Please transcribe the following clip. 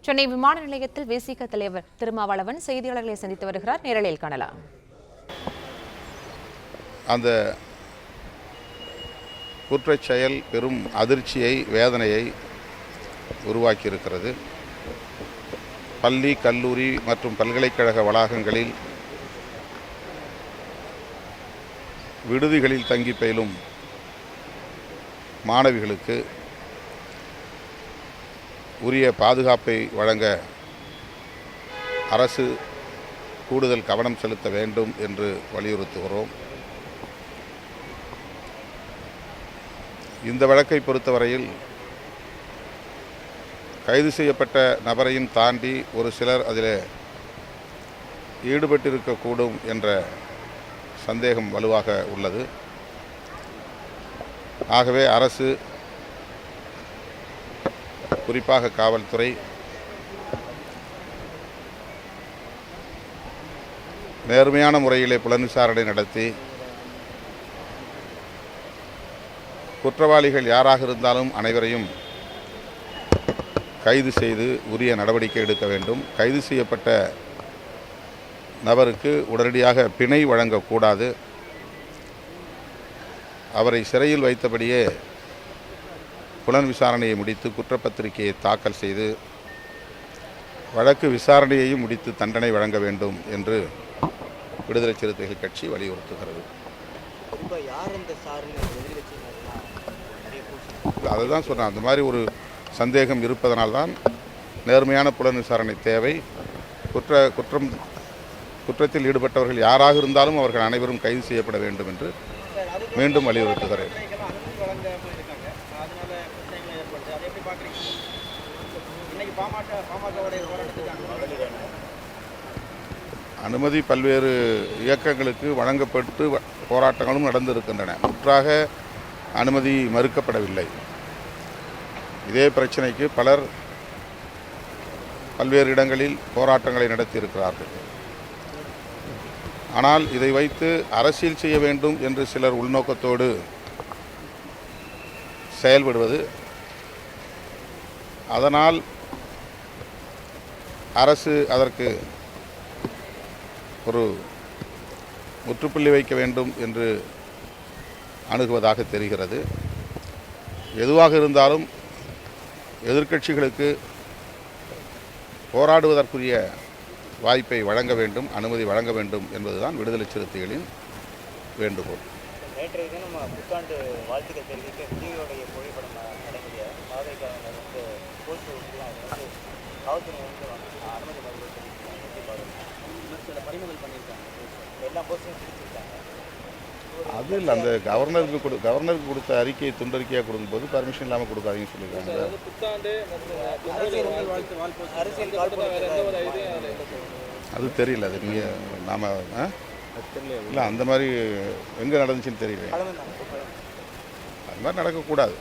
சென்னை விமான நிலையத்தில் விசிக தலைவர் திருமாவளவன் செய்தியாளர்களை சந்தித்து வருகிறார். நேரலையில் காணலாம். அந்த குற்றச் செயல் பெரும் அதிர்ச்சியை, வேதனையை உருவாக்கியிருக்கிறது. பள்ளி, கல்லூரி மற்றும் பல்கலைக்கழக வளாகங்களில் விடுதிகளில் தங்கி பயிலும் மாணவிகளுக்கு உரிய பாதுகாப்பை வழங்க அரசு கூடுதல் கவனம் செலுத்த வேண்டும் என்று வலியுறுத்துகிறோம். இந்த வழக்கை பொறுத்தவரையில் கைது செய்யப்பட்ட நபரையும் தாண்டி ஒரு சிலர் அதில் ஈடுபட்டிருக்கக்கூடும் என்ற சந்தேகம் வலுவாக உள்ளது. ஆகவே அரசு, குறிப்பாக காவல்துறை, நேர்மையான முறையிலே புலன் விசாரணை நடத்தி குற்றவாளிகள் யாராக இருந்தாலும் அனைவரையும் கைது செய்து உரிய நடவடிக்கை எடுக்க வேண்டும். கைது செய்யப்பட்ட நபருக்கு உடனடியாக பிணை வழங்கக்கூடாது. அவரை சிறையில் வைத்தபடியே புலன் விசாரணையை முடித்து குற்றப்பத்திரிகையை தாக்கல் செய்து வழக்கு விசாரணையையும் முடித்து தண்டனை வழங்க வேண்டும் என்று விடுதலை சிறுத்தைகள் கட்சி வலியுறுத்துகிறது. அதுதான் சொன்னேன், அந்த மாதிரி ஒரு சந்தேகம் இருப்பதனால்தான் நேர்மையான புலன் விசாரணை தேவை. குற்றத்தில் ஈடுபட்டவர்கள் யாராக இருந்தாலும் அவர்கள் அனைவரும் கைது செய்யப்பட வேண்டும் என்று மீண்டும் வலியுறுத்துகிறேன். அனுமதி பல்வேறு இயக்கங்களுக்கு வழங்கப்பட்டு போராட்டங்களும் நடந்திருக்கின்றன. முற்றாக அனுமதி மறுக்கப்படவில்லை. இதே பிரச்சனைக்கு பலர் பல்வேறு இடங்களில் போராட்டங்களை நடத்தியிருக்கிறார்கள். ஆனால் இதை வைத்து அரசியல் செய்ய வேண்டும் என்று சிலர் உள்நோக்கத்தோடு செயல்படுவது, அதனால் அரசு அதற்கு ஒரு முற்றுப்புள்ளி வைக்க வேண்டும் என்று அணுகுவதாக தெரிகிறது. எதுவாக இருந்தாலும் எதிர்க்கட்சிகளுக்கு போராடுவதற்குரிய வாய்ப்பை வழங்க வேண்டும், அனுமதி வழங்க வேண்டும் என்பதுதான் விடுதலை சிறுத்தைகளின் வேண்டுகோள். நேற்றைய தினம் புத்தாண்டு வாழ்த்துக்கள் தெரிவிக்க விஜயோடைய புகைப்படம் அடங்கிய காவல்துறை அனுமதி பறிமுதல் பண்ணியிருக்காங்க. எல்லா போஸ்டையும் பிடிச்சிருக்காங்க. அது இல்லை, அந்த கவர்னருக்கு கொடுத்த அறிக்கையை துண்டறிக்கையாக கொடுக்கும்போது பர்மிஷன் இல்லாமல் கொடுக்காதீங்கன்னு சொல்லியிருக்காங்க. அது தெரியல, அது நீங்கள் நாம் இல்லை அந்த மாதிரி எங்கே நடந்துச்சுன்னு தெரியல. அது மாதிரி நடக்கக்கூடாது.